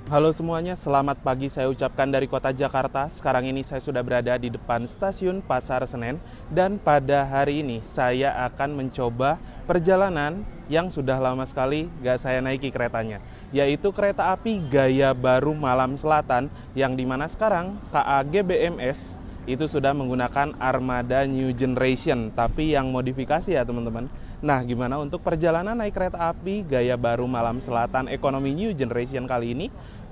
Halo semuanya, selamat pagi saya ucapkan dari kota Jakarta. Sekarang ini saya sudah berada di depan stasiun Pasar Senen. Dan pada hari ini saya akan mencoba perjalanan yang sudah lama sekali gak saya naiki keretanya, yaitu kereta api gaya baru Malam Selatan, yang dimana sekarang KAG BMS itu sudah menggunakan armada New Generation, tapi yang modifikasi ya teman-teman. Nah, gimana untuk perjalanan naik kereta api gaya baru Malam Selatan ekonomi New Generation kali ini?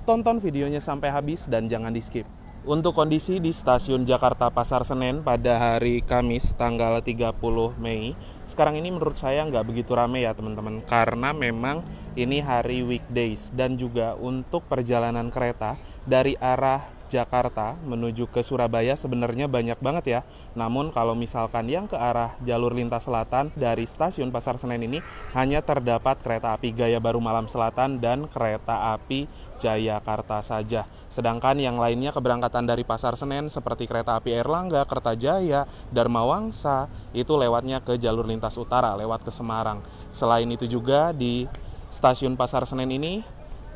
Tonton videonya sampai habis dan jangan di skip. Untuk kondisi di stasiun Jakarta Pasar Senen pada hari Kamis tanggal 30 Mei, sekarang ini menurut saya nggak begitu ramai ya teman-teman, karena memang ini hari weekdays. Dan juga untuk perjalanan kereta dari arah Jakarta menuju ke Surabaya sebenarnya banyak banget ya. Namun kalau misalkan yang ke arah jalur lintas selatan dari stasiun Pasar Senen ini hanya terdapat kereta api gaya baru Malam Selatan dan kereta api Jayakarta saja. Sedangkan yang lainnya keberangkatan dari Pasar Senen seperti kereta api Erlangga, Kertajaya, Dharma Wangsa itu lewatnya ke jalur lintas utara, lewat ke Semarang. Selain itu juga di stasiun Pasar Senen ini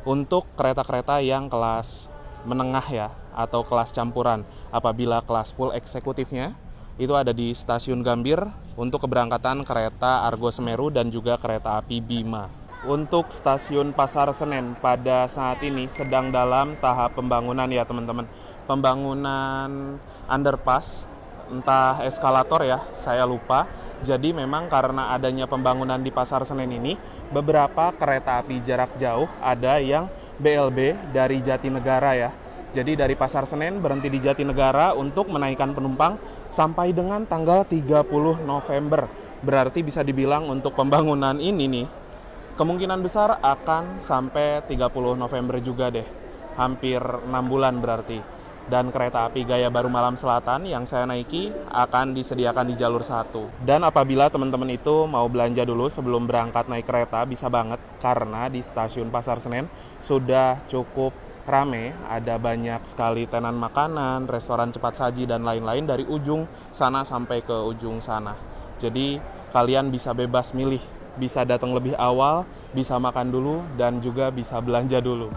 untuk kereta-kereta yang kelas menengah ya, atau kelas campuran. Apabila kelas full eksekutifnya itu ada di stasiun Gambir untuk keberangkatan kereta Argo Semeru dan juga kereta api Bima. Untuk stasiun Pasar Senen pada saat ini sedang dalam tahap pembangunan ya teman-teman. Pembangunan underpass, entah eskalator ya, saya lupa. Jadi memang karena adanya pembangunan di Pasar Senen ini, beberapa kereta api jarak jauh ada yang BLB dari Jatinegara ya. Jadi dari Pasar Senen berhenti di Jatinegara untuk menaikkan penumpang sampai dengan tanggal 30 November. Berarti bisa dibilang untuk pembangunan ini nih, kemungkinan besar akan sampai 30 November juga deh. Hampir 6 bulan berarti. Dan kereta api gaya baru Malam Selatan yang saya naiki akan disediakan di jalur 1. Dan apabila teman-teman itu mau belanja dulu sebelum berangkat naik kereta, bisa banget, karena di stasiun Pasar Senen sudah cukup rame, ada banyak sekali tenan makanan, restoran cepat saji dan lain-lain dari ujung sana sampai ke ujung sana. Jadi kalian bisa bebas milih, bisa datang lebih awal, bisa makan dulu, dan juga bisa belanja dulu.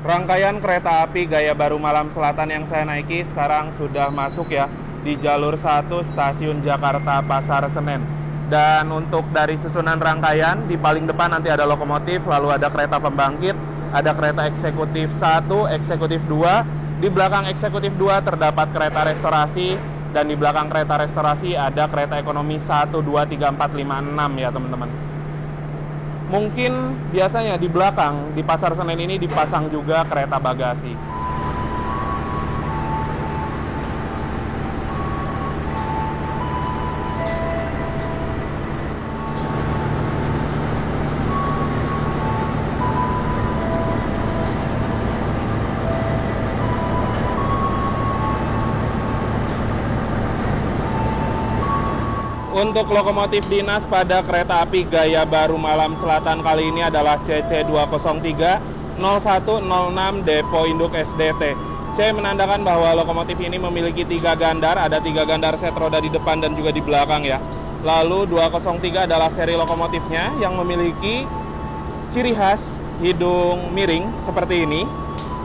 Rangkaian kereta api gaya baru Malam Selatan yang saya naiki sekarang sudah masuk ya di jalur 1 stasiun Jakarta Pasar Senen. Dan untuk dari susunan rangkaian, di paling depan nanti ada lokomotif, lalu ada kereta pembangkit, ada kereta eksekutif 1, eksekutif 2. Di belakang eksekutif 2 terdapat kereta restorasi, dan di belakang kereta restorasi ada kereta ekonomi 1, 2, 3, 4, 5, 6 ya teman-teman. Mungkin biasanya di belakang, di Pasar Senen ini dipasang juga kereta bagasi. Untuk lokomotif dinas pada kereta api gaya baru Malam Selatan kali ini adalah CC203 0106 Depo Induk SDT. C menandakan bahwa lokomotif ini memiliki 3 gandar, ada 3 gandar set roda di depan dan juga di belakang ya. Lalu 203 adalah seri lokomotifnya yang memiliki ciri khas hidung miring seperti ini.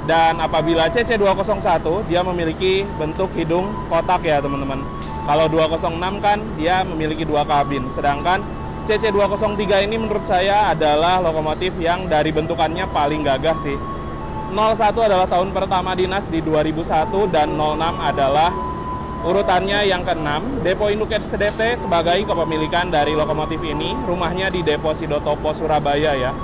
Dan apabila CC201 dia memiliki bentuk hidung kotak ya teman-teman. Kalau 206 kan dia memiliki 2 kabin. Sedangkan CC203 ini menurut saya adalah lokomotif yang dari bentukannya paling gagah sih. 01 adalah tahun pertama dinas di 2001 dan 06 adalah Urutannya yang keenam, Depo Induk SDT sebagai kepemilikan dari lokomotif ini, rumahnya di Depo Sidotopo, Surabaya ya.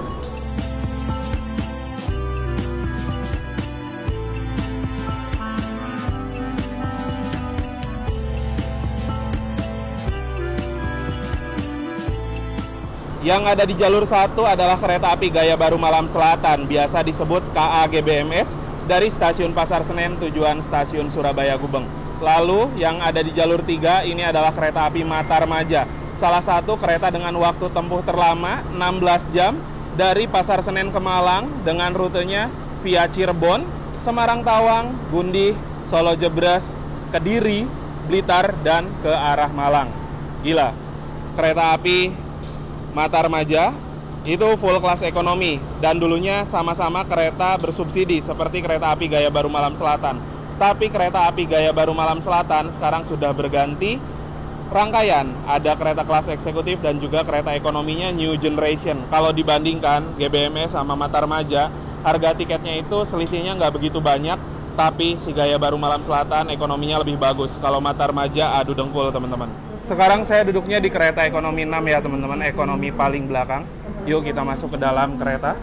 Yang ada di jalur 1 adalah kereta api Gaya Baru Malam Selatan, biasa disebut KA GBMS, dari stasiun Pasar Senen tujuan stasiun Surabaya Gubeng. Lalu yang ada di jalur 3 ini adalah kereta api Matarmaja, salah satu kereta dengan waktu tempuh terlama 16 jam dari Pasar Senen ke Malang dengan rutenya via Cirebon, Semarang Tawang, Gundih, Solo Jebres, Kediri, Blitar, dan ke arah Malang. Gila, kereta api Matarmaja itu full kelas ekonomi dan dulunya sama-sama kereta bersubsidi seperti kereta api Gaya Baru Malam Selatan. Tapi kereta api Gaya Baru Malam Selatan sekarang sudah berganti rangkaian. Ada kereta kelas eksekutif dan juga kereta ekonominya New Generation. Kalau dibandingkan GBMS sama Matarmaja, harga tiketnya itu selisihnya nggak begitu banyak, tapi si Gaya Baru Malam Selatan ekonominya lebih bagus. Kalau Matarmaja adu dengkul teman-teman. Sekarang saya duduknya di kereta ekonomi 6 ya teman-teman, ekonomi paling belakang. Yuk kita masuk ke dalam kereta.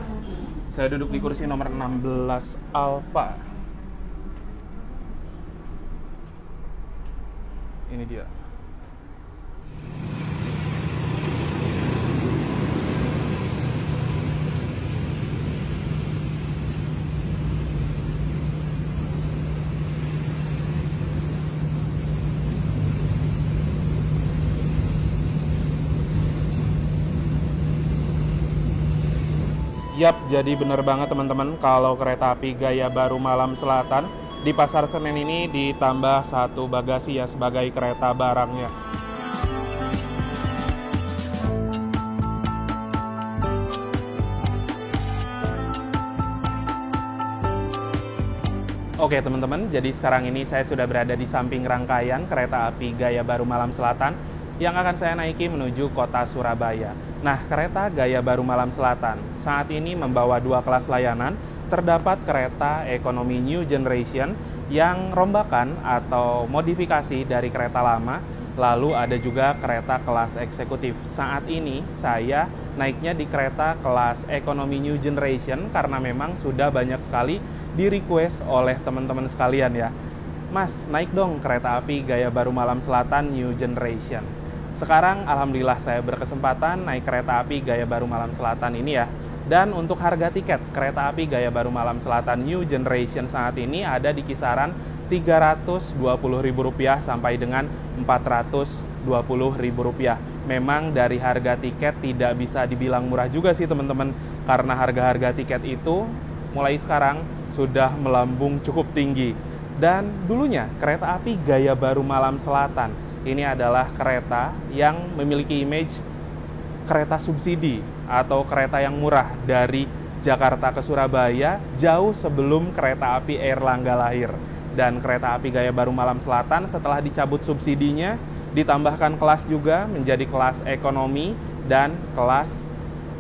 Saya duduk di kursi nomor 16 Alpha. Ini dia. Yap, jadi bener banget teman-teman, kalau kereta api Gaya Baru Malam Selatan di Pasar Senen ini ditambah satu bagasi ya sebagai kereta barangnya. Oke teman-teman, jadi sekarang ini saya sudah berada di samping rangkaian kereta api Gaya Baru Malam Selatan yang akan saya naiki menuju kota Surabaya. Nah, kereta Gaya Baru Malam Selatan saat ini membawa dua kelas layanan. Terdapat kereta ekonomi New Generation yang rombakan atau modifikasi dari kereta lama. Lalu ada juga kereta kelas eksekutif. Saat ini saya naiknya di kereta kelas ekonomi New Generation karena memang sudah banyak sekali di-request oleh teman-teman sekalian ya. Mas, naik dong kereta api Gaya Baru Malam Selatan New Generation. Sekarang alhamdulillah saya berkesempatan naik kereta api Gaya Baru Malam Selatan ini ya. Dan untuk harga tiket kereta api Gaya Baru Malam Selatan New Generation saat ini ada di kisaran Rp320.000 sampai dengan Rp420.000. Memang dari harga tiket tidak bisa dibilang murah juga sih teman-teman, karena harga-harga tiket itu mulai sekarang sudah melambung cukup tinggi. Dan dulunya kereta api Gaya Baru Malam Selatan ini adalah kereta yang memiliki image kereta subsidi atau kereta yang murah dari Jakarta ke Surabaya jauh sebelum kereta api Airlangga lahir. Dan kereta api Gaya Baru Malam Selatan setelah dicabut subsidinya ditambahkan kelas juga menjadi kelas ekonomi dan kelas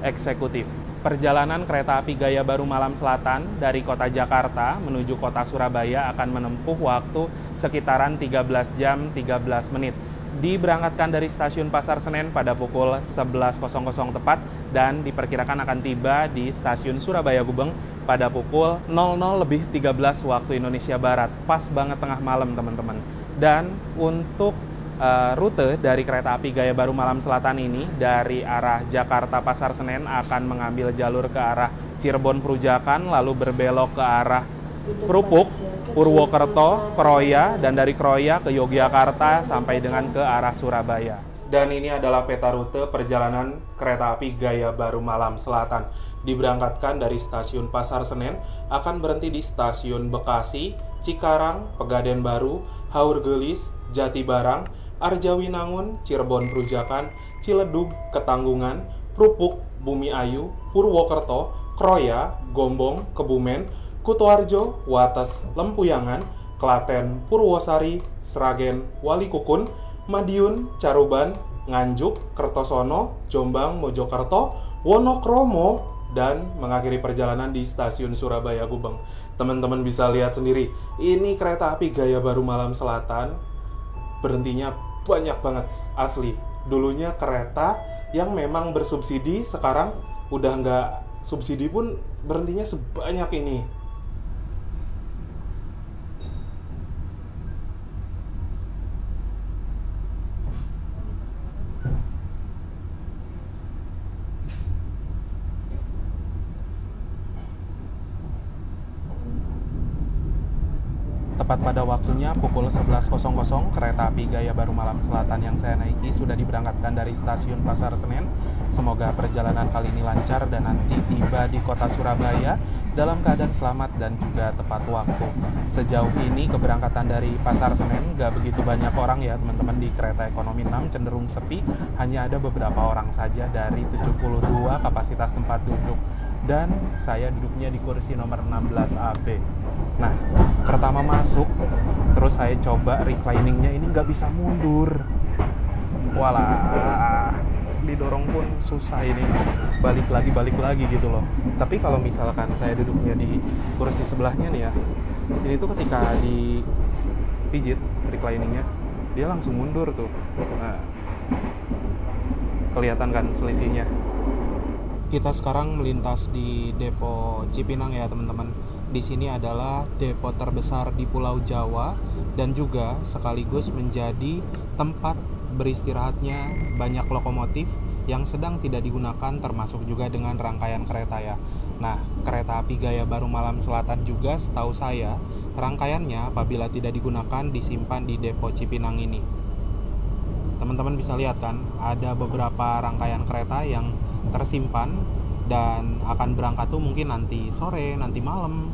eksekutif. Perjalanan kereta api Gaya Baru Malam Selatan dari kota Jakarta menuju kota Surabaya akan menempuh waktu sekitaran 13 jam 13 menit. Diberangkatkan dari stasiun Pasar Senen pada pukul 11.00 tepat dan diperkirakan akan tiba di stasiun Surabaya Gubeng pada pukul 00.13 waktu Indonesia Barat. Pas banget tengah malam teman-teman. Dan untuk rute dari kereta api Gaya Baru Malam Selatan ini dari arah Jakarta Pasar Senen akan mengambil jalur ke arah Cirebon Perujakan, lalu berbelok ke arah Krupuk, Purwokerto, Kroya, dan dari Kroya ke Yogyakarta sampai dengan ke arah Surabaya. Dan ini adalah peta rute perjalanan kereta api Gaya Baru Malam Selatan. Diberangkatkan dari stasiun Pasar Senen, akan berhenti di stasiun Bekasi, Cikarang, Pegadaian Baru, Haurgelis, Jatibarang, Arjawinangun, Cirebon Perujakan, Ciledug, Ketanggungan, Krupuk, Bumi Ayu, Purwokerto, Kroya, Gombong, Kebumen, Kutoarjo, Wates, Lempuyangan, Klaten, Purwosari, Sragen, Walikukun, Madiun, Caruban, Nganjuk, Kertosono, Jombang, Mojokerto, Wonokromo, dan mengakhiri perjalanan di stasiun Surabaya Gubeng. Teman-teman bisa lihat sendiri, ini kereta api Gaya Baru Malam Selatan berhentinya banyak banget, asli. Dulunya kereta yang memang bersubsidi, sekarang udah nggak subsidi pun berhentinya sebanyak ini. Tepat pada waktunya pukul 11.00, kereta api Gaya Baru Malam Selatan yang saya naiki sudah diberangkatkan dari stasiun Pasar Senen. Semoga perjalanan kali ini lancar dan nanti tiba di kota Surabaya dalam keadaan selamat dan juga tepat waktu. Sejauh ini keberangkatan dari Pasar Senen gak begitu banyak orang ya teman-teman. Di kereta ekonomi 6 cenderung sepi, hanya ada beberapa orang saja dari 72 kapasitas tempat duduk. Dan saya duduknya di kursi nomor 16 AB. Nah, pertama masuk, terus saya coba recliningnya, ini nggak bisa mundur. Walah, didorong pun susah ini. Balik lagi gitu loh. Tapi kalau misalkan saya duduknya di kursi sebelahnya nih ya, ini tuh ketika dipijit recliningnya, dia langsung mundur tuh. Nah, kelihatan kan selisihnya. Kita sekarang melintas di Depo Cipinang ya teman-teman. Di sini adalah depo terbesar di Pulau Jawa dan juga sekaligus menjadi tempat beristirahatnya banyak lokomotif yang sedang tidak digunakan, termasuk juga dengan rangkaian kereta ya. Nah, kereta api Gaya Baru Malam Selatan juga setahu saya rangkaiannya apabila tidak digunakan disimpan di Depo Cipinang ini. Teman-teman bisa lihat kan, ada beberapa rangkaian kereta yang tersimpan dan akan berangkat tuh mungkin nanti sore, nanti malam.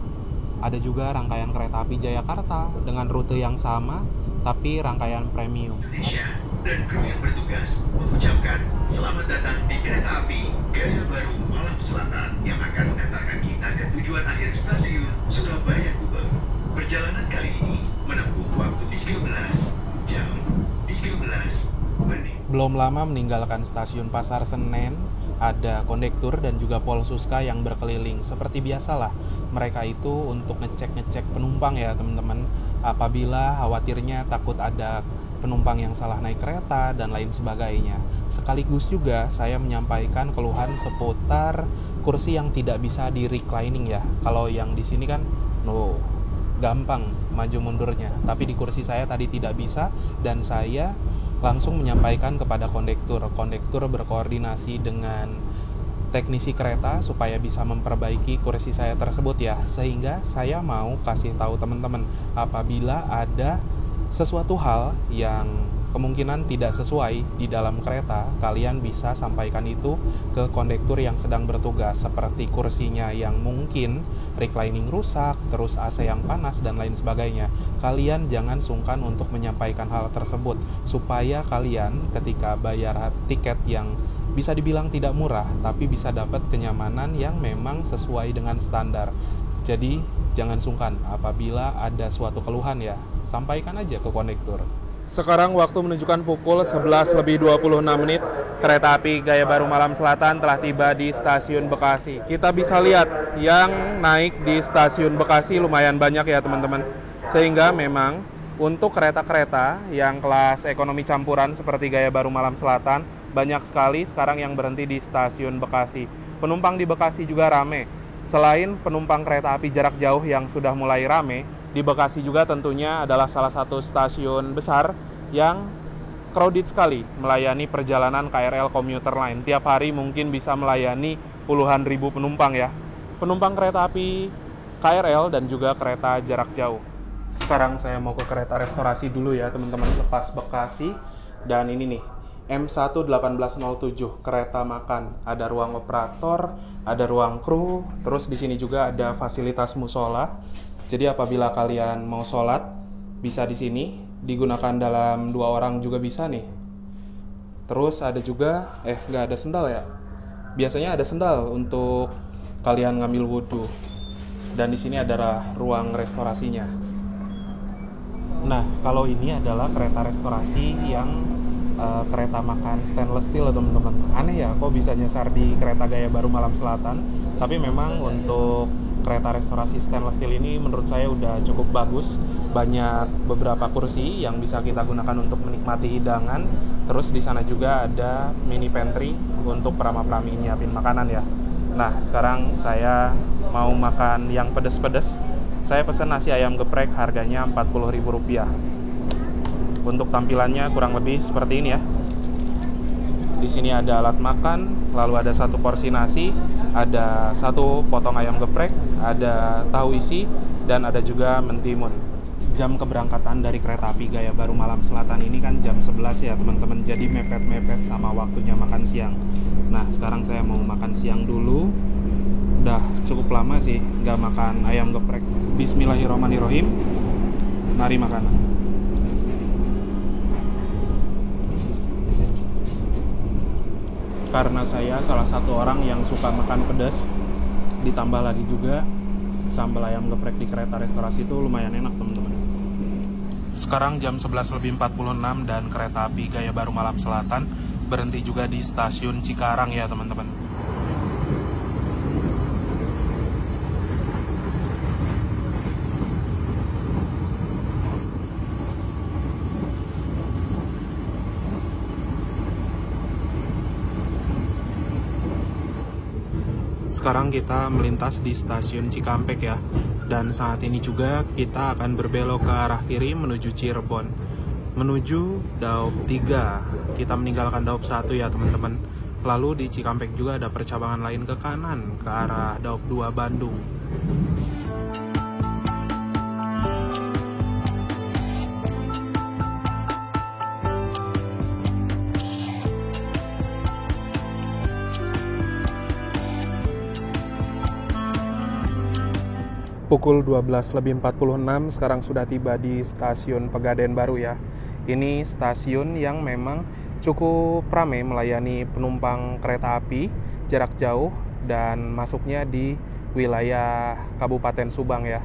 Ada juga rangkaian kereta api Jayakarta dengan rute yang sama tapi rangkaian premium. Indonesia dan kru yang bertugas mengucapkan selamat datang di kereta api Gaya Baru Malam Selatan yang akan mengantarkan kita ke tujuan akhir stasiun Surabaya Gubeng. Perjalanan kali ini menempuh waktu 13 jam 13 menit. Belum lama meninggalkan stasiun Pasar Senen, ada kondektur dan juga Polsuska yang berkeliling. Seperti biasalah, mereka itu untuk ngecek penumpang ya teman-teman. Apabila khawatirnya takut ada penumpang yang salah naik kereta dan lain sebagainya. Sekaligus juga saya menyampaikan keluhan seputar kursi yang tidak bisa di reclining ya. Kalau yang di sini kan gampang maju mundurnya, tapi di kursi saya tadi tidak bisa dan saya langsung menyampaikan kepada kondektur. Kondektur berkoordinasi dengan teknisi kereta supaya bisa memperbaiki kursi saya tersebut ya. Sehingga saya mau kasih tahu teman-teman, apabila ada sesuatu hal yang kemungkinan tidak sesuai di dalam kereta, kalian bisa sampaikan itu ke kondektur yang sedang bertugas, seperti kursinya yang mungkin reclining rusak, terus AC yang panas dan lain sebagainya. Kalian jangan sungkan untuk menyampaikan hal tersebut supaya kalian ketika bayar tiket yang bisa dibilang tidak murah tapi bisa dapat kenyamanan yang memang sesuai dengan standar. Jadi jangan sungkan apabila ada suatu keluhan ya, sampaikan aja ke kondektur. Sekarang waktu menunjukkan pukul 11:26. Kereta api Gaya Baru Malam Selatan telah tiba di stasiun Bekasi. Kita bisa lihat yang naik di stasiun Bekasi lumayan banyak ya teman-teman. Sehingga memang untuk kereta-kereta yang kelas ekonomi campuran seperti Gaya Baru Malam Selatan, banyak sekali sekarang yang berhenti di stasiun Bekasi. Penumpang di Bekasi juga rame. Selain penumpang kereta api jarak jauh yang sudah mulai rame, di Bekasi juga tentunya adalah salah satu stasiun besar yang crowded sekali melayani perjalanan KRL komuter lain. Tiap hari mungkin bisa melayani puluhan ribu penumpang ya. Penumpang kereta api KRL dan juga kereta jarak jauh. Sekarang saya mau ke kereta restorasi dulu ya teman-teman, lepas Bekasi. Dan ini nih, M1-1807, kereta makan. Ada ruang operator, ada ruang kru, terus di sini juga ada fasilitas musola. Jadi apabila kalian mau sholat, bisa di sini, digunakan dalam 2 orang juga bisa nih. Terus ada juga, nggak ada sendal ya. Biasanya ada sendal untuk kalian ngambil wudhu. Dan di sini ada ruang restorasinya. Nah, kalau ini adalah kereta restorasi yang kereta makan stainless steel teman-teman. Aneh ya, kok bisa nyasar di kereta Gaya Baru Malam Selatan. Tapi memang untuk kereta restorasi stainless steel ini menurut saya udah cukup bagus. Banyak beberapa kursi yang bisa kita gunakan untuk menikmati hidangan. Terus di sana juga ada mini pantry untuk prama-prami nyiapin makanan ya. Nah, sekarang saya mau makan yang pedas-pedas. Saya pesen nasi ayam geprek, harganya Rp40.000. Untuk tampilannya kurang lebih seperti ini ya. Di sini ada alat makan, lalu ada satu porsi nasi, ada satu potong ayam geprek, ada tahu isi, dan ada juga mentimun. Jam keberangkatan dari kereta api Gaya Baru Malam Selatan ini kan jam 11 ya teman-teman, jadi mepet-mepet sama waktunya makan siang. Nah, sekarang saya mau makan siang dulu. Udah cukup lama sih nggak makan ayam geprek. Bismillahirrahmanirrahim. Mari makan. Karena saya salah satu orang yang suka makan pedas, ditambah lagi juga sambal ayam geprek di kereta restorasi itu lumayan enak teman-teman. Sekarang jam 11.46 dan kereta api Gaya Baru Malam Selatan berhenti juga di stasiun Cikarang ya teman-teman. Sekarang kita melintas di stasiun Cikampek ya. Dan saat ini juga kita akan berbelok ke arah kiri menuju Cirebon. Menuju Daop 3. Kita meninggalkan Daop 1 ya teman-teman. Lalu di Cikampek juga ada percabangan lain ke kanan ke arah Daop 2 Bandung. Pukul 12.46 sekarang sudah tiba di stasiun Pegadaian Baru ya. Ini stasiun yang memang cukup ramai melayani penumpang kereta api jarak jauh dan masuknya di wilayah Kabupaten Subang ya.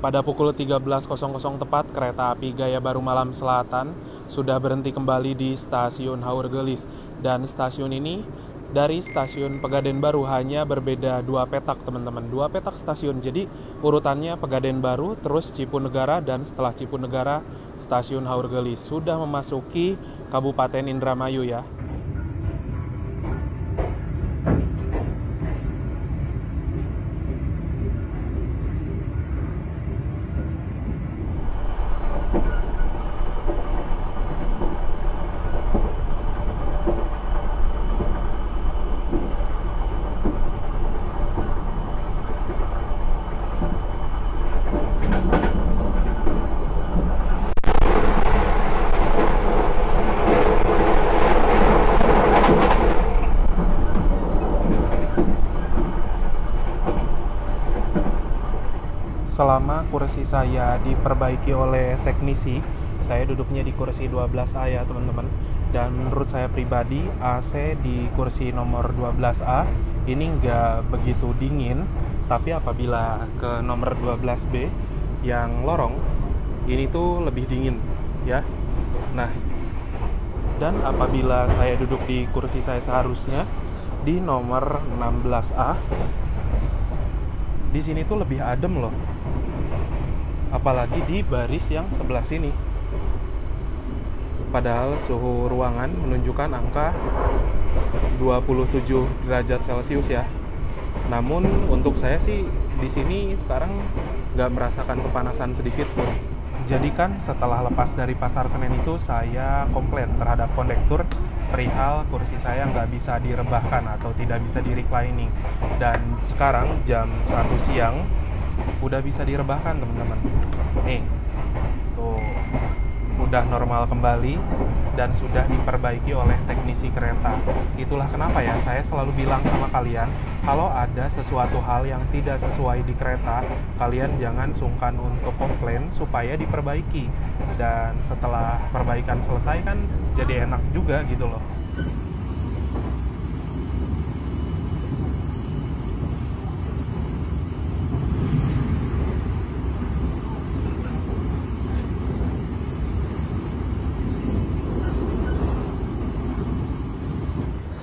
Pada pukul 13.00 tepat, kereta api Gaya Baru Malam Selatan sudah berhenti kembali di stasiun Haur Gelis. Dan stasiun ini dari stasiun Pegadaian Baru hanya berbeda 2 petak teman-teman. 2 petak stasiun, jadi urutannya Pegadaian Baru, terus Cipunegara, dan setelah Cipunegara stasiun Haur Gelis. Sudah memasuki Kabupaten Indramayu ya. Selama kursi saya diperbaiki oleh teknisi, saya duduknya di kursi 12A ya teman-teman. Dan menurut saya pribadi, AC di kursi nomor 12A ini nggak begitu dingin. Tapi apabila ke nomor 12B yang lorong, ini tuh lebih dingin ya. Nah, dan apabila saya duduk di kursi saya seharusnya di nomor 16A, di sini tuh lebih adem loh. Apalagi di baris yang sebelah sini. Padahal suhu ruangan menunjukkan angka 27 derajat Celcius ya. Namun untuk saya sih di sini sekarang nggak merasakan kepanasan sedikit pun. Jadi kan setelah lepas dari Pasar Senen itu saya komplain terhadap kondektur perihal kursi saya nggak bisa direbahkan atau tidak bisa di reclining. Dan sekarang jam 1 siang udah bisa direbahkan teman-teman. Nih, tuh udah normal kembali dan sudah diperbaiki oleh teknisi kereta. Itulah kenapa ya saya selalu bilang sama kalian, kalau ada sesuatu hal yang tidak sesuai di kereta, kalian jangan sungkan untuk komplain supaya diperbaiki. Dan setelah perbaikan selesai kan jadi enak juga gitu loh.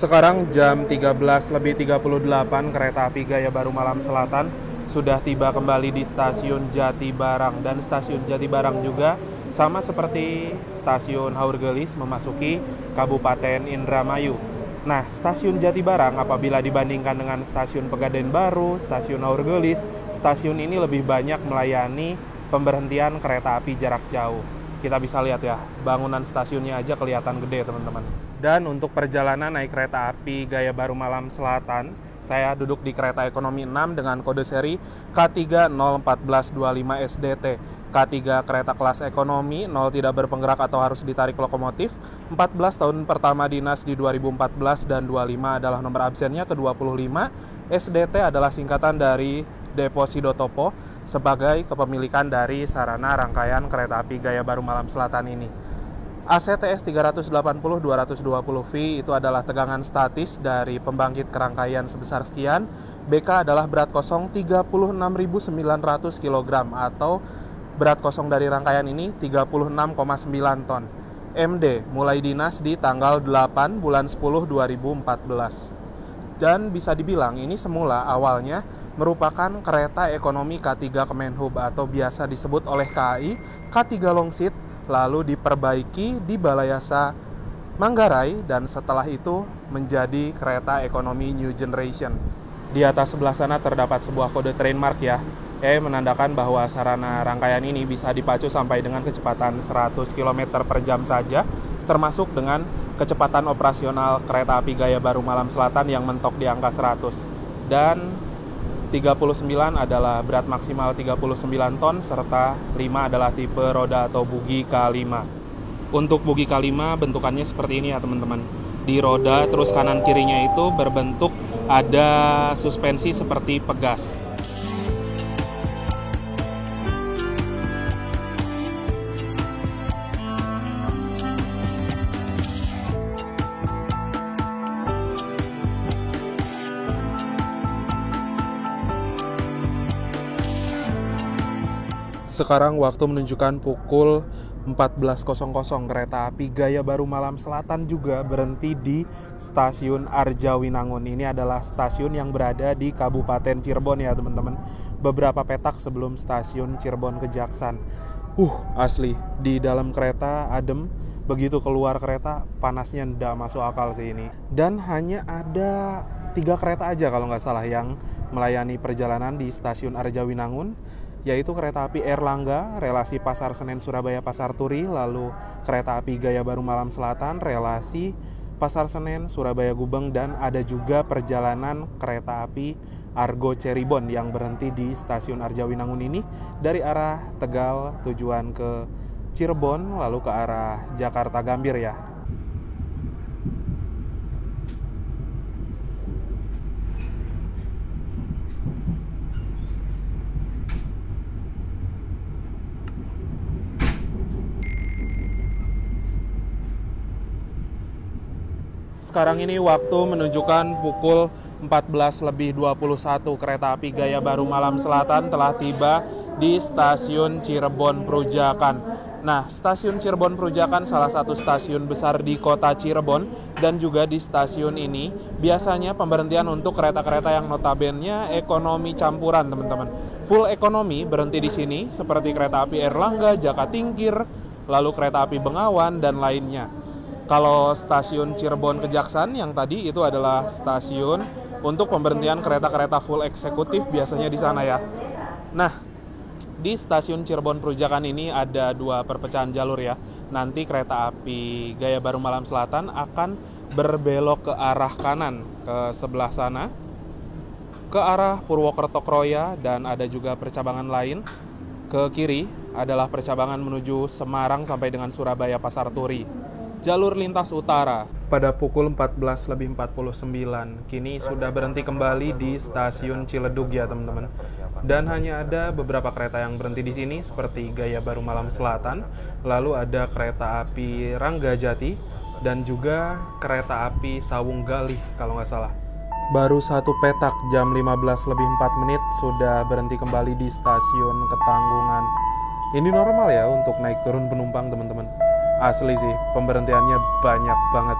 Sekarang jam 13:38, kereta api Gaya Baru Malam Selatan sudah tiba kembali di stasiun Jatibarang. Dan stasiun Jatibarang juga sama seperti stasiun Haurgelis memasuki Kabupaten Indramayu. Nah, stasiun Jatibarang apabila dibandingkan dengan stasiun Pegadaian Baru, stasiun Haurgelis, stasiun ini lebih banyak melayani pemberhentian kereta api jarak jauh. Kita bisa lihat ya, bangunan stasiunnya aja kelihatan gede, teman-teman. Dan untuk perjalanan naik kereta api Gaya Baru Malam Selatan, saya duduk di kereta ekonomi 6 dengan kode seri K3-01425 SDT. K3 kereta kelas ekonomi, 0 tidak berpenggerak atau harus ditarik lokomotif, 14 tahun pertama dinas di 2014 dan 25 adalah nomor absennya ke-25. SDT adalah singkatan dari Deposito Topo sebagai kepemilikan dari sarana rangkaian kereta api Gaya Baru Malam Selatan ini. ACTS 380-220V itu adalah tegangan statis dari pembangkit kerangkaian sebesar sekian. BK adalah berat kosong 36.900 kg atau berat kosong dari rangkaian ini 36,9 ton. MD mulai dinas di tanggal 8 bulan 10 2014. Dan bisa dibilang ini semula awalnya merupakan kereta ekonomi K3 Kemenhub atau biasa disebut oleh KAI K3 Longseat, lalu diperbaiki di Balayasa Manggarai dan setelah itu menjadi kereta ekonomi New Generation. Di atas sebelah sana terdapat sebuah kode trainmark ya, menandakan bahwa sarana rangkaian ini bisa dipacu sampai dengan kecepatan 100 km per jam saja, termasuk dengan kecepatan operasional kereta api Gaya Baru Malam Selatan yang mentok di angka 100. Dan 39 adalah berat maksimal 39 ton, serta 5 adalah tipe roda atau bugi K5. Untuk bugi K5 bentukannya seperti ini ya teman-teman. Di roda terus kanan kirinya itu berbentuk ada suspensi seperti pegas. Sekarang waktu menunjukkan pukul 14.00, kereta api Gaya Baru Malam Selatan juga berhenti di stasiun Arjawinangun. Ini adalah stasiun yang berada di Kabupaten Cirebon ya teman-teman. Beberapa petak sebelum stasiun Cirebon Kejaksan. Asli, di dalam kereta adem, begitu keluar kereta panasnya ndak masuk akal sih ini. Dan hanya ada 3 kereta aja kalau nggak salah yang melayani perjalanan di stasiun Arjawinangun, yaitu kereta api Erlangga, relasi Pasar Senen Surabaya Pasar Turi, lalu kereta api Gaya Baru Malam Selatan, relasi Pasar Senen Surabaya Gubeng, dan ada juga perjalanan kereta api Argo Cirebon yang berhenti di stasiun Arjawinangun ini dari arah Tegal tujuan ke Cirebon lalu ke arah Jakarta Gambir ya. Sekarang ini waktu menunjukkan pukul 14:21, kereta api Gaya Baru Malam Selatan telah tiba di stasiun Cirebon Prujakan. Nah, stasiun Cirebon Prujakan salah satu stasiun besar di kota Cirebon, dan juga di stasiun ini biasanya pemberhentian untuk kereta-kereta yang notabene ekonomi campuran, teman-teman. Full ekonomi berhenti di sini seperti kereta api Erlangga, Jaka Tingkir, lalu kereta api Bengawan dan lainnya. Kalau stasiun Cirebon Kejaksan yang tadi itu adalah stasiun untuk pemberhentian kereta-kereta full eksekutif biasanya di sana ya. Nah, di stasiun Cirebon Prujakan ini ada 2 perpecahan jalur ya. Nanti kereta api Gaya Baru Malam Selatan akan berbelok ke arah kanan ke sebelah sana, ke arah Purwokerto Kroya, dan ada juga percabangan lain. Ke kiri adalah percabangan menuju Semarang sampai dengan Surabaya Pasar Turi. Jalur lintas utara pada pukul 14:49 kini sudah berhenti kembali di stasiun Ciledug ya teman-teman. Dan hanya ada beberapa kereta yang berhenti di sini seperti Gaya Baru Malam Selatan, lalu ada kereta api Ranggajati, dan juga kereta api Sawung Galih kalau nggak salah. Baru satu petak jam 15:04 sudah berhenti kembali di stasiun Ketanggungan. Ini normal ya untuk naik turun penumpang teman-teman. Asli sih, pemberhentiannya banyak banget.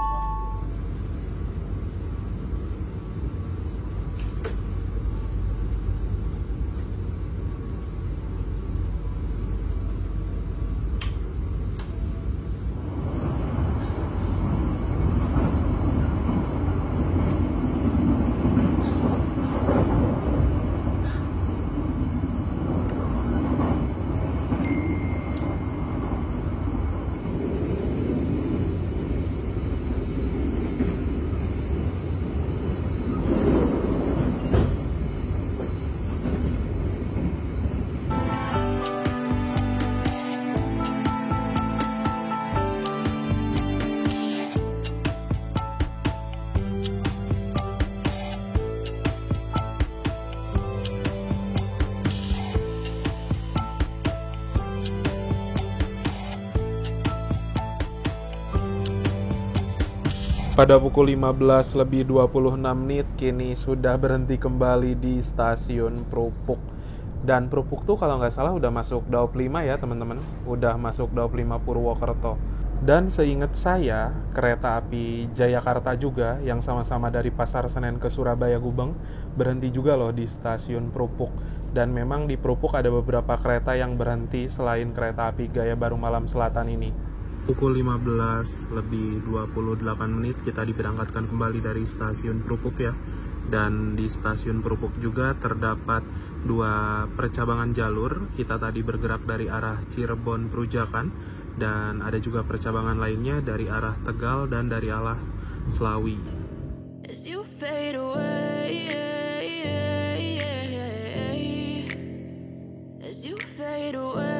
Pada pukul 15:26 kini sudah berhenti kembali di stasiun Prupuk. Dan Prupuk tuh kalau nggak salah udah masuk Daop 5 ya teman-teman. Udah masuk Daop 5 Purwokerto. Dan seingat saya, kereta api Jayakarta juga yang sama-sama dari Pasar Senen ke Surabaya Gubeng berhenti juga loh di stasiun Prupuk. Dan memang di Prupuk ada beberapa kereta yang berhenti selain kereta api Gaya Baru Malam Selatan ini. Pukul 15:28 kita diberangkatkan kembali dari stasiun Prupuk ya. Dan di stasiun Prupuk juga terdapat dua percabangan jalur. Kita tadi bergerak dari arah Cirebon Perujakan dan ada juga percabangan lainnya dari arah Tegal dan dari arah Slawi. As you fade away, as you fade away.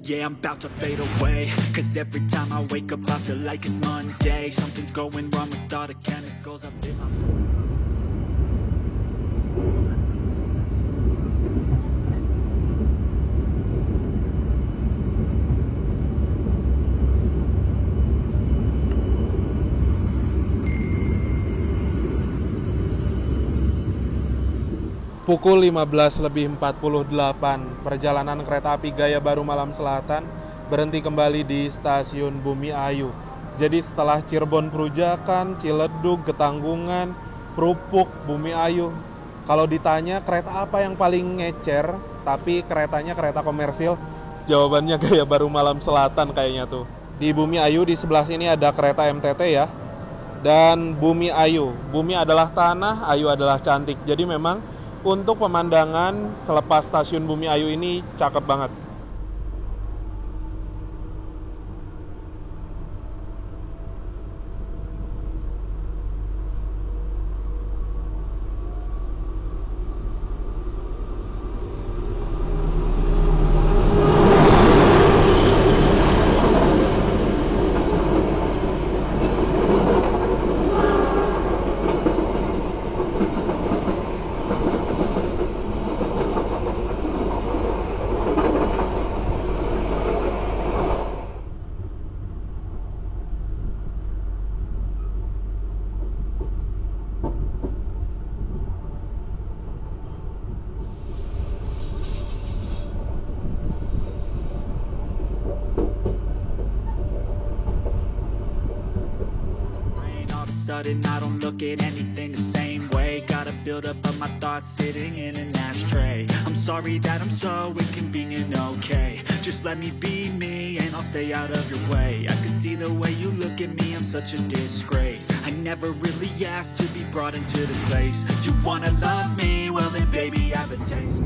Yeah, I'm about to fade away, cause every time I wake up I feel like it's Monday. Something's going wrong with all the chemicals up in my... Pukul 15:48, perjalanan kereta api Gaya Baru Malam Selatan berhenti kembali di stasiun Bumi Ayu. Jadi setelah Cirebon Perujakan, Ciledug, Ketanggungan, Prupuk, Bumi Ayu, kalau ditanya kereta apa yang paling ngecer, tapi keretanya kereta komersil, jawabannya Gaya Baru Malam Selatan kayaknya tuh. Di Bumi Ayu di sebelah sini ada kereta MTT ya. Dan Bumi Ayu, bumi adalah tanah, ayu adalah cantik. Jadi memang untuk pemandangan selepas stasiun Bumi Ayu ini cakep banget. Sudden, I don't look at anything the same way. Gotta build up of my thoughts sitting in an ashtray. I'm sorry that I'm so inconvenient, okay. Just let me be me and I'll stay out of your way. I can see the way you look at me, I'm such a disgrace. I never really asked to be brought into this place. You wanna love me? Well then baby, I have a taste.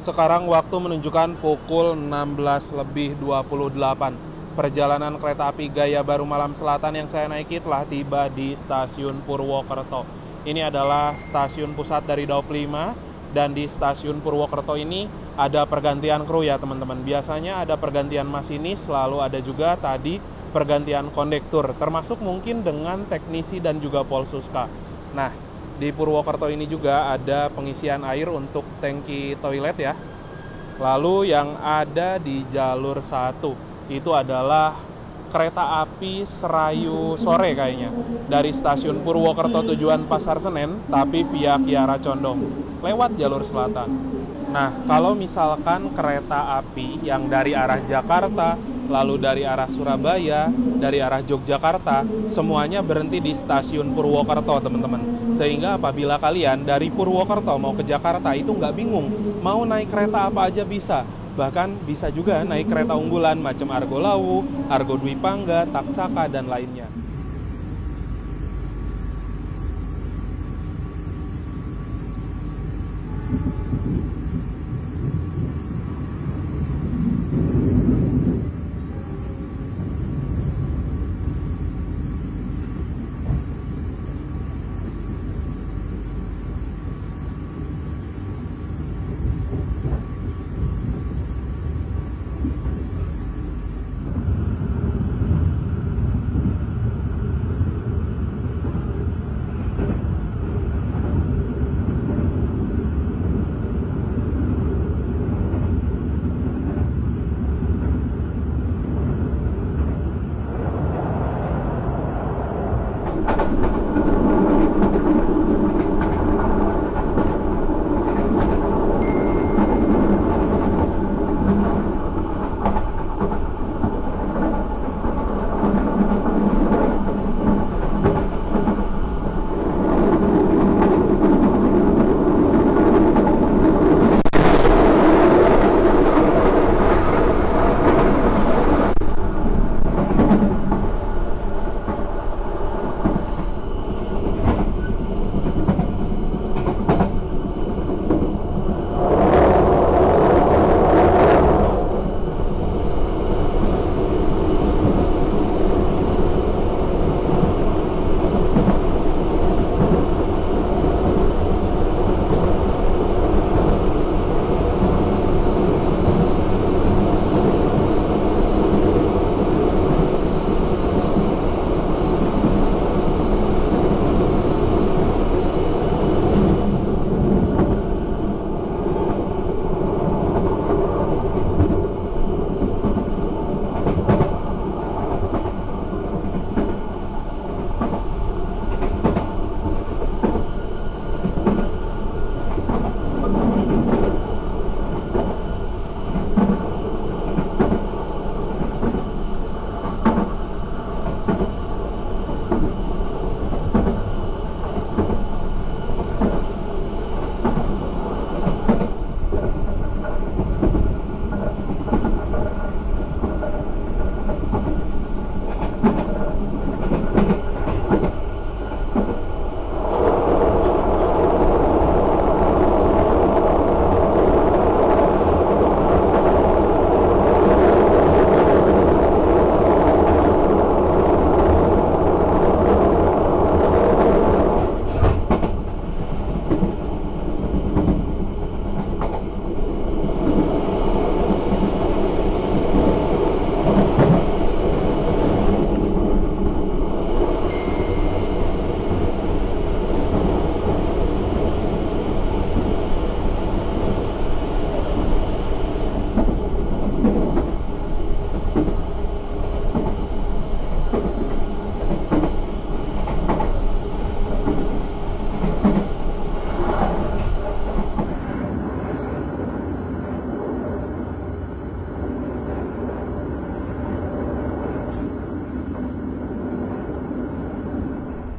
Sekarang waktu menunjukkan pukul 16:28. Perjalanan kereta api Gaya Baru Malam Selatan yang saya naiki telah tiba di stasiun Purwokerto. Ini adalah stasiun pusat dari Daop 5 dan di stasiun Purwokerto ini ada pergantian kru ya teman-teman. Biasanya ada pergantian masinis, lalu ada juga tadi pergantian kondektur, termasuk mungkin dengan teknisi dan juga Polsuska. Nah, di Purwokerto ini juga ada pengisian air untuk tangki toilet ya. Lalu yang ada di jalur 1 itu adalah kereta api Serayu Sore kayaknya. Dari stasiun Purwokerto tujuan Pasar Senen, tapi via Kiara Condong, lewat jalur selatan. Nah, kalau misalkan kereta api yang dari arah Jakarta, lalu dari arah Surabaya, dari arah Yogyakarta, semuanya berhenti di stasiun Purwokerto, teman-teman. Sehingga apabila kalian dari Purwokerto mau ke Jakarta itu nggak bingung, mau naik kereta apa aja bisa. Bahkan bisa juga naik kereta unggulan macam Argo Lawu, Argo Dwi Pangga, Taksaka, dan lainnya.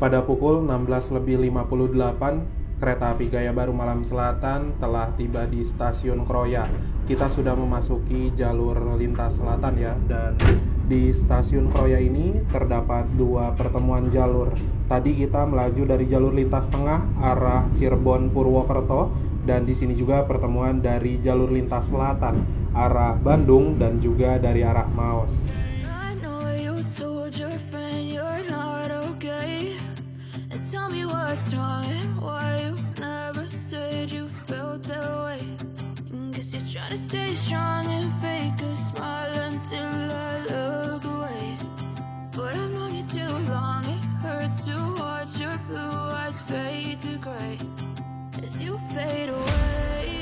Pada pukul 16.58, kereta api Gaya Baru Malam Selatan telah tiba di stasiun Kroya. Kita sudah memasuki jalur lintas selatan ya, dan di stasiun Kroya ini terdapat dua pertemuan jalur. Tadi kita melaju dari jalur lintas tengah arah Cirebon Purwokerto, dan di sini juga pertemuan dari jalur lintas selatan arah Bandung dan juga dari arah Maos. I know you told your friend you're not okay. And tell me what's wrong and why you never said you felt that way. Guess you're trying to stay strong and fake a smile until I look away. fade away,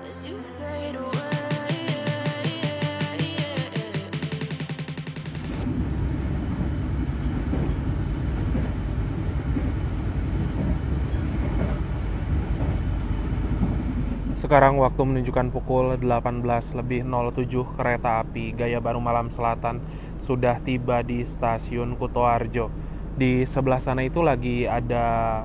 as you fade away. Sekarang waktu menunjukkan pukul 18:07, kereta api Gaya Baru Malam Selatan sudah tiba di stasiun Kutoarjo. Di sebelah sana itu lagi ada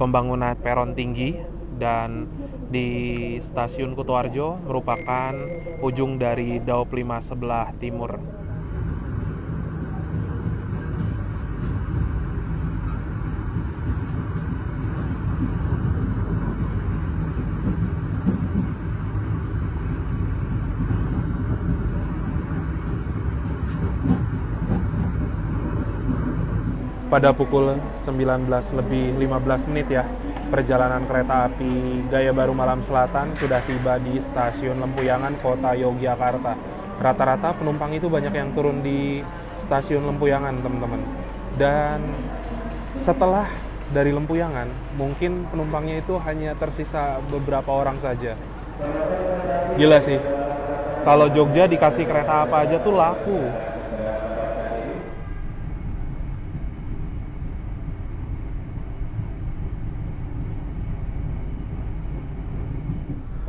pembangunan peron tinggi, dan di stasiun Kutoarjo merupakan ujung dari Daop 5 sebelah timur. Pada pukul 19:15 ya, perjalanan kereta api Gaya Baru Malam Selatan sudah tiba di stasiun Lempuyangan, Kota Yogyakarta. Rata-rata penumpang itu banyak yang turun di stasiun Lempuyangan, teman-teman. Dan setelah dari Lempuyangan, mungkin penumpangnya itu hanya tersisa beberapa orang saja. Gila sih, kalau Jogja dikasih kereta apa aja tuh laku.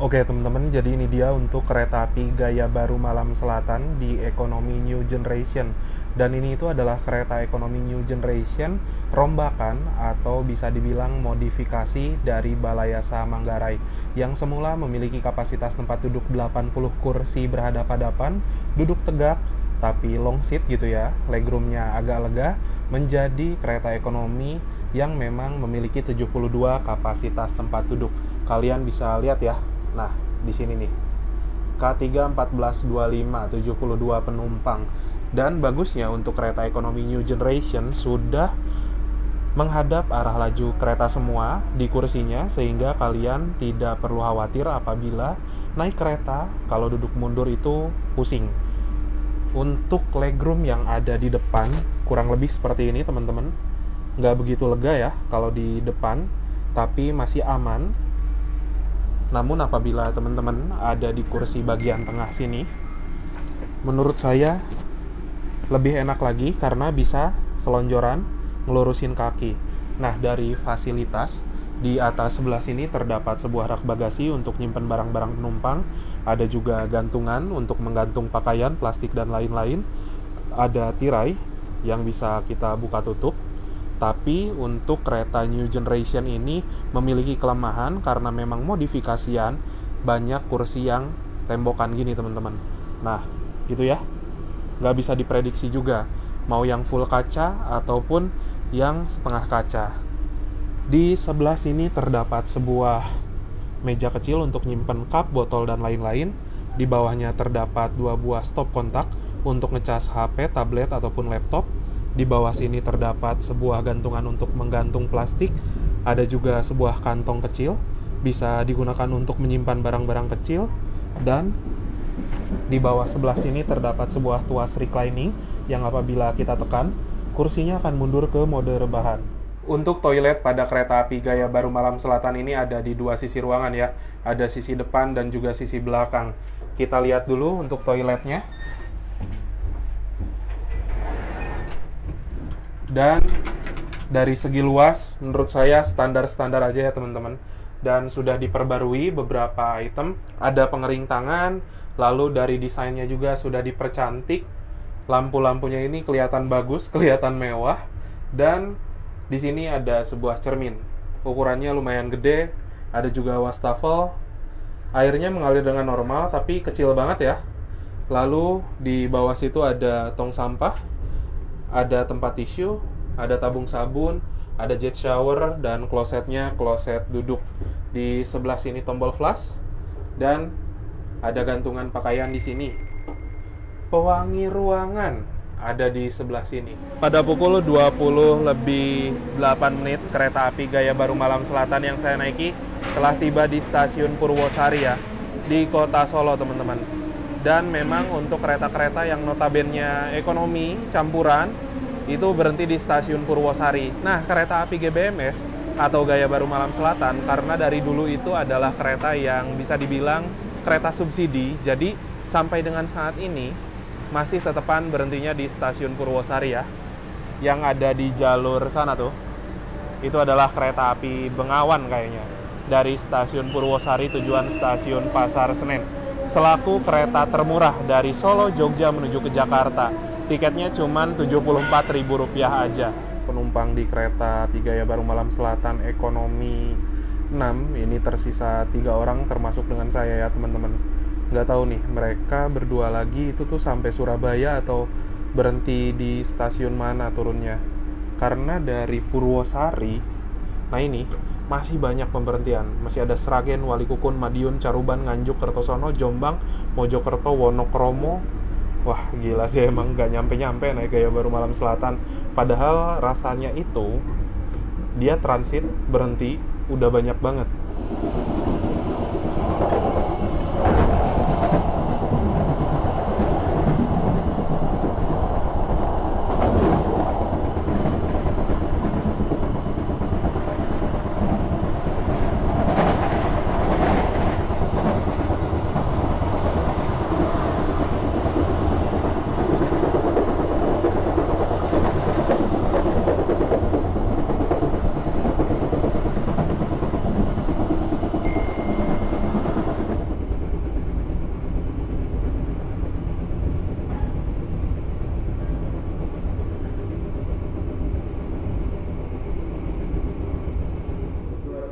Oke teman-teman, jadi ini dia untuk kereta api Gaya Baru Malam Selatan di ekonomi New Generation. Dan ini itu adalah kereta ekonomi New Generation rombakan atau bisa dibilang modifikasi dari Balayasa Manggarai, yang semula memiliki kapasitas tempat duduk 80 kursi berhadapan-hadapan, duduk tegak, tapi long seat gitu ya, legroomnya agak lega, menjadi kereta ekonomi yang memang memiliki 72 kapasitas tempat duduk. Kalian bisa lihat ya. Nah, di sini nih, K3 1425, 72 penumpang. Dan bagusnya untuk kereta ekonomi New Generation sudah menghadap arah laju kereta semua di kursinya, sehingga kalian tidak perlu khawatir apabila naik kereta kalau duduk mundur itu pusing. Untuk legroom yang ada di depan kurang lebih seperti ini teman-teman. Nggak begitu lega ya kalau di depan, tapi masih aman. Namun apabila teman-teman ada di kursi bagian tengah sini, menurut saya lebih enak lagi karena bisa selonjoran ngelurusin kaki. Nah, dari fasilitas di atas sebelah sini terdapat sebuah rak bagasi untuk nyimpen barang-barang penumpang. Ada juga gantungan untuk menggantung pakaian, plastik, dan lain-lain. Ada tirai yang bisa kita buka tutup. Tapi untuk kereta New Generation ini memiliki kelemahan karena memang modifikasian, banyak kursi yang tembokan gini teman-teman. Nah, gitu ya. Nggak bisa diprediksi juga, mau yang full kaca ataupun yang setengah kaca. Di sebelah sini terdapat sebuah meja kecil untuk nyimpen cup, botol, dan lain-lain. Di bawahnya terdapat 2 buah stop kontak untuk ngecas HP, tablet, ataupun laptop. Di bawah sini terdapat sebuah gantungan untuk menggantung plastik. Ada juga sebuah kantong kecil, bisa digunakan untuk menyimpan barang-barang kecil. Dan di bawah sebelah sini terdapat sebuah tuas reclining yang apabila kita tekan, kursinya akan mundur ke mode rebahan. Untuk toilet pada kereta api Gaya Baru Malam Selatan ini ada di 2 sisi ruangan ya. Ada sisi depan dan juga sisi belakang. Kita lihat dulu untuk toiletnya. Dan dari segi luas, menurut saya standar-standar aja ya teman-teman. Dan sudah diperbarui beberapa item. Ada pengering tangan, lalu dari desainnya juga sudah dipercantik. Lampu-lampunya ini kelihatan bagus, kelihatan mewah. Dan di sini ada sebuah cermin. Ukurannya lumayan gede, ada juga wastafel. Airnya mengalir dengan normal, tapi kecil banget ya. Lalu di bawah situ ada tong sampah. Ada tempat tisu, ada tabung sabun, ada jet shower, dan klosetnya kloset duduk. Di sebelah sini tombol flush, dan ada gantungan pakaian di sini. Pewangi ruangan ada di sebelah sini. Pada pukul 20:08 kereta api Gaya Baru Malam Selatan yang saya naiki telah tiba di stasiun Purwosari ya, di kota Solo teman-teman. Dan memang untuk kereta-kereta yang notabene ekonomi campuran itu berhenti di stasiun Purwosari. Nah, kereta api GBMS atau Gaya Baru Malam Selatan, karena dari dulu itu adalah kereta yang bisa dibilang kereta subsidi, jadi sampai dengan saat ini masih tetepan berhentinya di stasiun Purwosari ya, yang ada di jalur sana tuh. Itu adalah kereta api Bengawan kayaknya, dari stasiun Purwosari tujuan stasiun Pasar Senen, selaku kereta termurah dari Solo, Jogja menuju ke Jakarta. Tiketnya cuma Rp74.000 aja. Penumpang di kereta api Gaya Baru Malam Selatan ekonomi 6, ini tersisa 3 orang termasuk dengan saya ya teman-teman. Nggak tahu nih, mereka berdua lagi itu tuh sampai Surabaya atau berhenti di stasiun mana turunnya. Karena dari Purwosari, nah ini masih banyak pemberhentian. Masih ada Sragen, Walikukun, Madiun, Caruban, Nganjuk, Kertosono, Jombang, Mojokerto, Wonokromo. Wah gila sih, emang nggak nyampe-nyampe naik Gaya Baru Malam Selatan. Padahal rasanya itu dia transit, berhenti, udah banyak banget.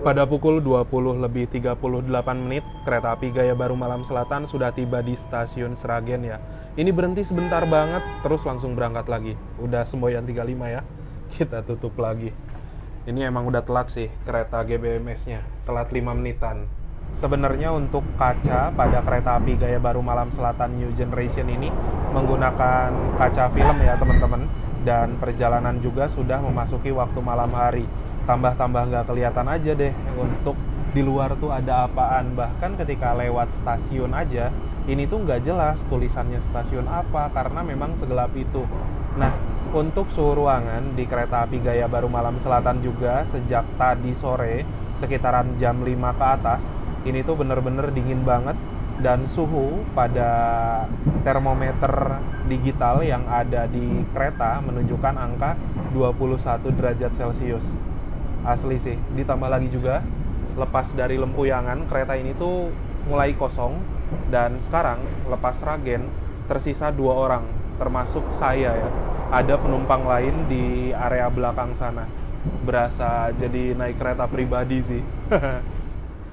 Pada pukul 20:38, kereta api Gaya Baru Malam Selatan sudah tiba di stasiun Sragen ya. Ini berhenti sebentar banget, terus langsung berangkat lagi. Udah semboyan 35 ya, kita tutup lagi. Ini emang udah telat sih kereta GBMS-nya, telat 5 menitan. Sebenarnya untuk kaca pada kereta api Gaya Baru Malam Selatan New Generation ini menggunakan kaca film ya teman-teman. Dan perjalanan juga sudah memasuki waktu malam hari. Tambah-tambah nggak kelihatan aja deh untuk di luar tuh ada apaan. Bahkan ketika lewat stasiun aja, ini tuh nggak jelas tulisannya stasiun apa, karena memang segelap itu. Nah, untuk suhu ruangan di kereta api Gaya Baru Malam Selatan juga sejak tadi sore, sekitaran jam 5 ke atas, ini tuh bener-bener dingin banget. Dan suhu pada termometer digital yang ada di kereta menunjukkan angka 21 derajat Celcius. Asli sih, ditambah lagi juga lepas dari Lempuyangan, kereta ini tuh mulai kosong. Dan sekarang lepas Sragen tersisa 2 orang, termasuk saya ya. Ada penumpang lain di area belakang sana. Berasa jadi naik kereta pribadi sih.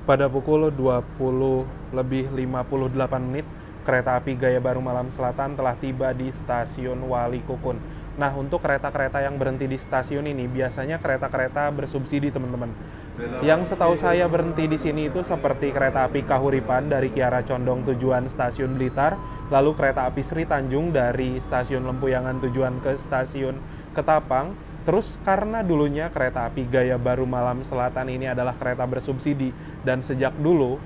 Pada pukul 20:58, kereta api Gaya Baru Malam Selatan telah tiba di stasiun Walikukun. Nah, untuk kereta-kereta yang berhenti di stasiun ini biasanya kereta-kereta bersubsidi, teman-teman. Yang setahu saya berhenti di sini itu seperti kereta api Kahuripan dari Kiara Condong tujuan stasiun Blitar, lalu kereta api Sri Tanjung dari stasiun Lempuyangan tujuan ke stasiun Ketapang. Terus karena dulunya kereta api Gaya Baru Malam Selatan ini adalah kereta bersubsidi dan sejak dulu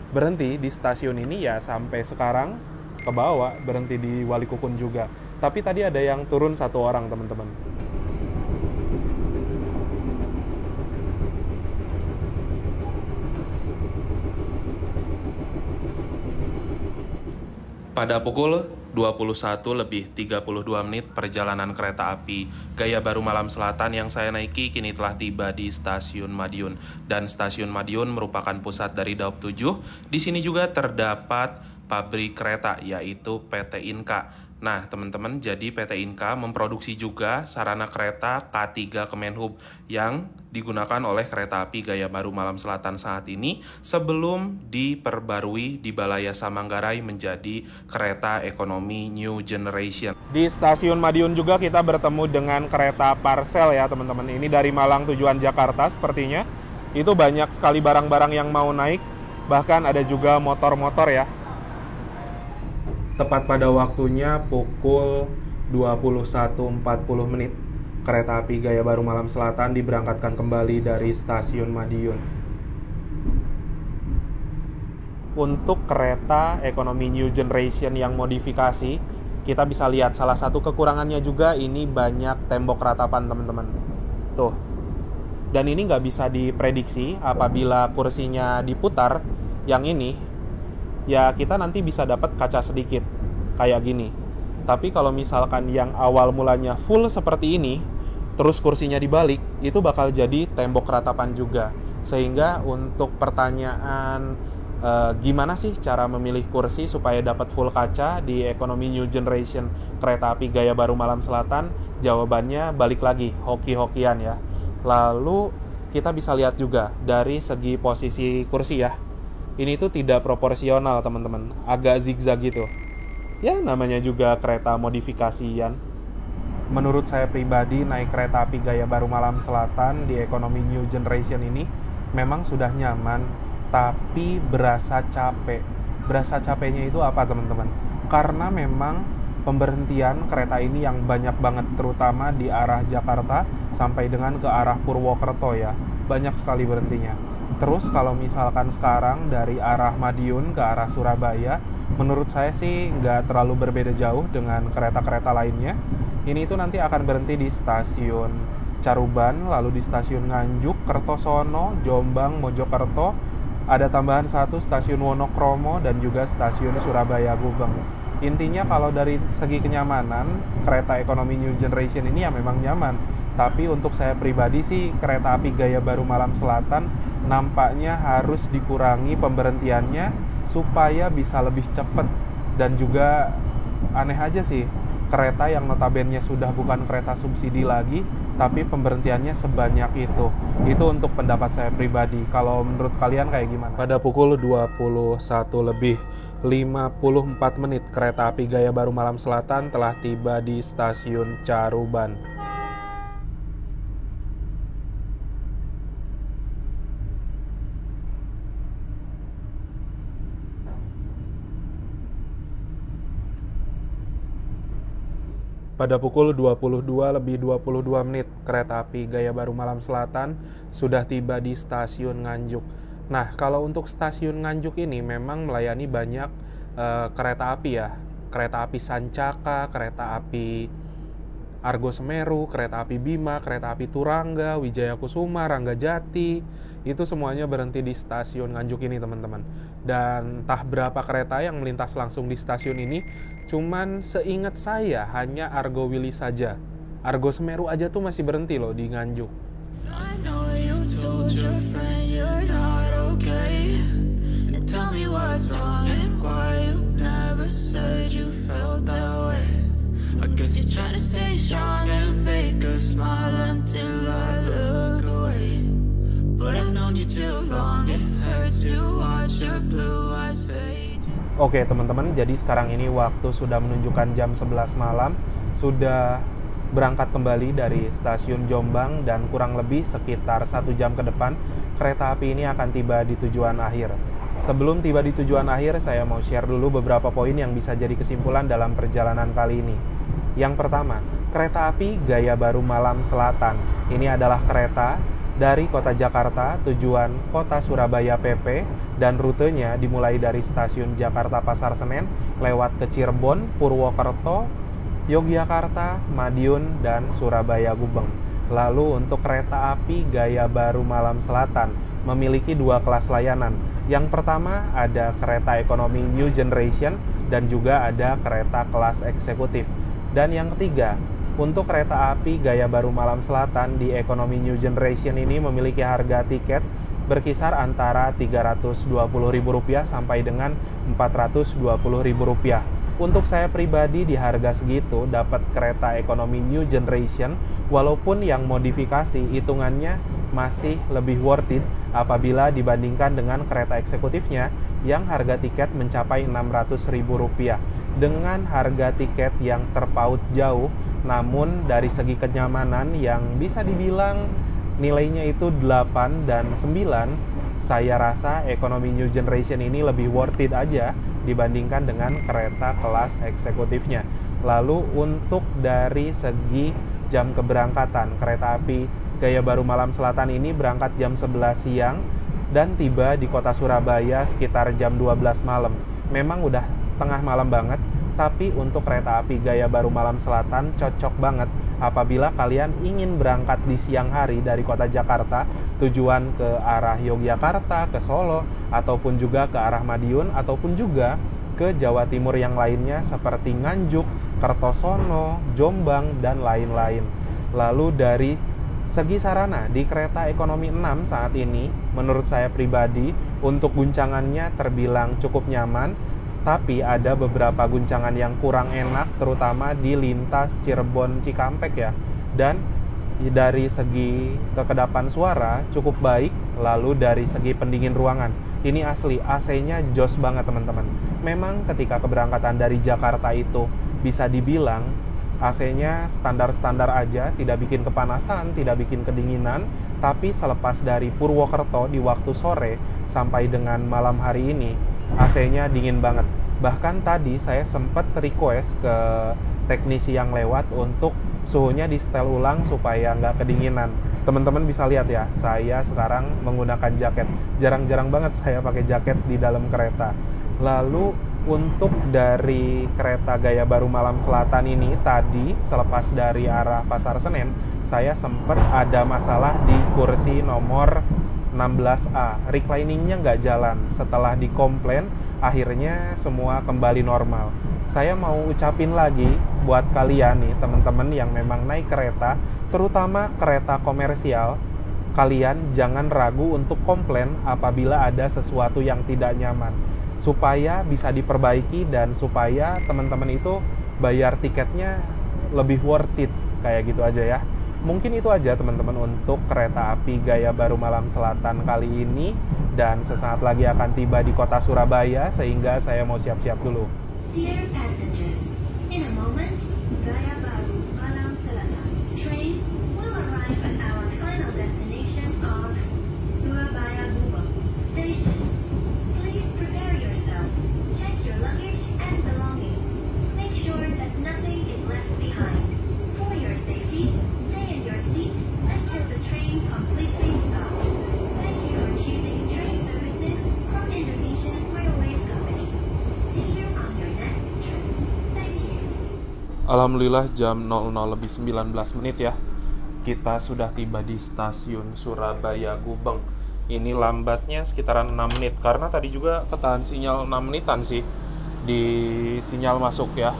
berhenti di stasiun ini ya sampai sekarang ke bawah berhenti di Walikukun juga. Tapi tadi ada yang turun 1 orang, teman-teman. Pada pukul 21:32 perjalanan kereta api Gaya Baru Malam Selatan yang saya naiki kini telah tiba di stasiun Madiun. Dan stasiun Madiun merupakan pusat dari Daop 7. Di sini juga terdapat pabrik kereta yaitu PT Inka. Nah, teman-teman, jadi PT Inka memproduksi juga sarana kereta K3 Kemenhub yang digunakan oleh kereta api Gaya Baru Malam Selatan saat ini sebelum diperbarui di Balayasa Manggarai menjadi kereta ekonomi New Generation. Di stasiun Madiun juga kita bertemu dengan kereta Parcel ya, teman-teman. Ini dari Malang tujuan Jakarta sepertinya. Itu banyak sekali barang-barang yang mau naik, bahkan ada juga motor-motor ya. Tepat pada waktunya pukul 21:40, kereta api Gaya Baru Malam Selatan diberangkatkan kembali dari stasiun Madiun. Untuk kereta ekonomi New Generation yang modifikasi, kita bisa lihat salah satu kekurangannya juga ini banyak tembok ratapan teman-teman. Tuh. Dan ini nggak bisa diprediksi apabila kursinya diputar yang ini, ya kita nanti bisa dapat kaca sedikit kayak gini. Tapi kalau misalkan yang awal mulanya full seperti ini, terus kursinya dibalik, itu bakal jadi tembok ratapan juga. Sehingga untuk pertanyaan gimana sih cara memilih kursi supaya dapat full kaca di ekonomi New Generation kereta api gaya baru Malam Selatan, jawabannya balik lagi, hoki-hokian ya. Lalu kita bisa lihat juga dari segi posisi kursi ya. Ini tuh tidak proporsional teman-teman, agak zigzag gitu. Ya namanya juga kereta modifikasian. Menurut saya pribadi naik kereta api gaya baru Malam Selatan di ekonomi New Generation ini memang sudah nyaman, tapi berasa capek. Berasa capeknya itu apa teman-teman? Karena memang pemberhentian kereta ini yang banyak banget, terutama di arah Jakarta sampai dengan ke arah Purwokerto ya. Banyak sekali berhentinya. Terus kalau misalkan sekarang dari arah Madiun ke arah Surabaya, menurut saya sih nggak terlalu berbeda jauh dengan kereta-kereta lainnya. Ini itu nanti akan berhenti di stasiun Caruban, lalu di stasiun Nganjuk, Kertosono, Jombang, Mojokerto. Ada tambahan satu stasiun Wonokromo dan juga stasiun Surabaya Gubeng. Intinya kalau dari segi kenyamanan, kereta ekonomi New Generation ini ya memang nyaman. Tapi untuk saya pribadi sih, kereta api gaya baru Malam Selatan nampaknya harus dikurangi pemberhentiannya supaya bisa lebih cepat. Dan juga aneh aja sih, kereta yang notabene sudah bukan kereta subsidi lagi, tapi pemberhentiannya sebanyak itu. Itu untuk pendapat saya pribadi. Kalau menurut kalian kayak gimana? Pada pukul 21:54 kereta api gaya baru Malam Selatan telah tiba di stasiun Caruban. Pada pukul 22:22 kereta api gaya baru Malam Selatan sudah tiba di stasiun Nganjuk. Nah, kalau untuk stasiun Nganjuk ini memang melayani banyak kereta api ya. Kereta api Sancaka, kereta api Argo Semeru, kereta api Bima, kereta api Turangga, Wijaya Kusuma, Rangga Jati. Itu semuanya berhenti di stasiun Nganjuk ini teman-teman. Dan entah berapa kereta yang melintas langsung di stasiun ini, cuman seingat saya hanya Argo Willy saja. Argo Semeru aja tuh masih berhenti loh di Nganjuk. I know you told your friend you're not okay, and tell me what's wrong and why you never said you felt that way. I guess you're trying to stay strong and fake a smile until I look away, but I've known you too long, it hurts to watch your blue eyes fade. Oke teman-teman, jadi sekarang ini waktu sudah menunjukkan jam 11 malam, sudah berangkat kembali dari stasiun Jombang dan kurang lebih sekitar 1 jam ke depan kereta api ini akan tiba di tujuan akhir. Sebelum tiba di tujuan akhir, saya mau share dulu beberapa poin yang bisa jadi kesimpulan dalam perjalanan kali ini. Yang pertama, kereta api gaya baru Malam Selatan. Ini adalah kereta dari kota Jakarta tujuan kota Surabaya PP dan rutenya dimulai dari stasiun Jakarta Pasar Senen lewat ke Cirebon, Purwokerto, Yogyakarta, Madiun, dan Surabaya Gubeng. Lalu untuk kereta api gaya baru Malam Selatan memiliki 2 kelas layanan. Yang pertama ada kereta ekonomi New Generation dan juga ada kereta kelas eksekutif. Dan yang ketiga, untuk kereta api gaya baru Malam Selatan di ekonomi New Generation ini memiliki harga tiket berkisar antara Rp320.000 sampai dengan Rp420.000. Untuk saya pribadi di harga segitu dapat kereta ekonomi New Generation, walaupun yang modifikasi hitungannya masih lebih worth it apabila dibandingkan dengan kereta eksekutifnya yang harga tiket mencapai Rp600.000 dengan harga tiket yang terpaut jauh. Namun dari segi kenyamanan yang bisa dibilang nilainya itu 8 dan 9, saya rasa ekonomi New Generation ini lebih worth it aja dibandingkan dengan kereta kelas eksekutifnya. Lalu untuk dari segi jam keberangkatan, kereta api gaya baru Malam Selatan ini berangkat jam 11 siang dan tiba di kota Surabaya sekitar jam 12 malam. Memang udah tengah malam banget, Tapi untuk kereta api Gaya Baru Malam Selatan cocok banget apabila kalian ingin berangkat di siang hari dari kota Jakarta tujuan ke arah Yogyakarta, ke Solo, ataupun juga ke arah Madiun, ataupun juga ke Jawa Timur yang lainnya seperti Nganjuk, Kertosono, Jombang, dan lain-lain. Lalu dari segi sarana di kereta ekonomi 6 saat ini, menurut saya pribadi, untuk guncangannya terbilang cukup nyaman, tapi ada beberapa guncangan yang kurang enak, terutama di lintas Cirebon Cikampek ya. Dan dari segi kekedapan suara cukup baik, lalu dari segi pendingin ruangan, ini asli AC-nya jos banget teman-teman. Memang ketika keberangkatan dari Jakarta itu bisa dibilang AC-nya standar-standar aja, tidak bikin kepanasan, tidak bikin kedinginan, tapi selepas dari Purwokerto di waktu sore sampai dengan malam hari ini, AC-nya dingin banget. Bahkan tadi saya sempat request ke teknisi yang lewat untuk suhunya di setel ulang supaya nggak kedinginan. Teman-teman bisa lihat ya, saya sekarang menggunakan jaket. Jarang-jarang banget saya pakai jaket di dalam kereta. Lalu untuk dari kereta Gaya Baru Malam Selatan ini tadi selepas dari arah Pasar Senen, saya sempat ada masalah di kursi nomor 16A. Recliningnya nggak jalan. Setelah dikomplain, akhirnya semua kembali normal. Saya mau ucapin lagi buat kalian nih teman-teman yang memang naik kereta, terutama kereta komersial, kalian jangan ragu untuk komplain apabila ada sesuatu yang tidak nyaman, supaya bisa diperbaiki dan supaya teman-teman itu bayar tiketnya lebih worth it, kayak gitu aja ya. Mungkin itu aja teman-teman untuk kereta api Gaya Baru Malam Selatan kali ini, dan sesaat lagi akan tiba di kota Surabaya, sehingga saya mau siap-siap dulu. Dear passengers, in a moment, Gaya Baru Malam Selatan train will arrive at our final destination of Surabaya Gubeng Station. Please prepare yourself, check your luggage and belongings. Make sure that nothing is left behind. For your safety, stay in your seat until the train completely stops. Thank you for choosing train services from Indonesian Railways Company. See you on your next trip. Thank you. Alhamdulillah jam 00:19 ya. Kita sudah tiba di stasiun Surabaya Gubeng. Ini lambatnya sekitaran 6 menit karena tadi juga ketahan sinyal 6 menitan sih di sinyal masuk ya.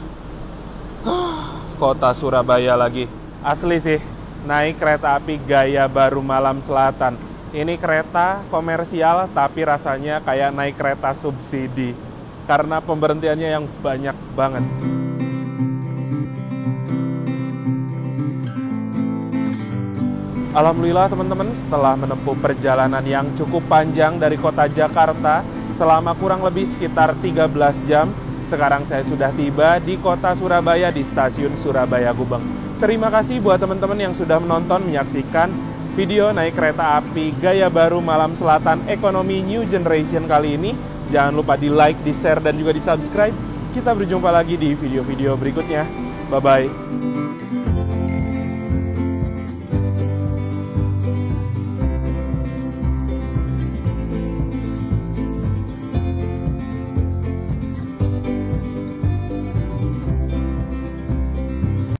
Kota Surabaya lagi. Asli sih, naik kereta api Gaya Baru Malam Selatan. Ini kereta komersial tapi rasanya kayak naik kereta subsidi karena pemberhentiannya yang banyak banget. Alhamdulillah teman-teman, setelah menempuh perjalanan yang cukup panjang dari kota Jakarta selama kurang lebih sekitar 13 jam, sekarang saya sudah tiba di kota Surabaya di stasiun Surabaya Gubeng. Terima kasih buat teman-teman yang sudah menonton, menyaksikan video naik kereta api Gaya Baru Malam Selatan Ekonomi New Generation kali ini. Jangan lupa di like, di share, dan juga di subscribe. Kita berjumpa lagi di video-video berikutnya. Bye-bye.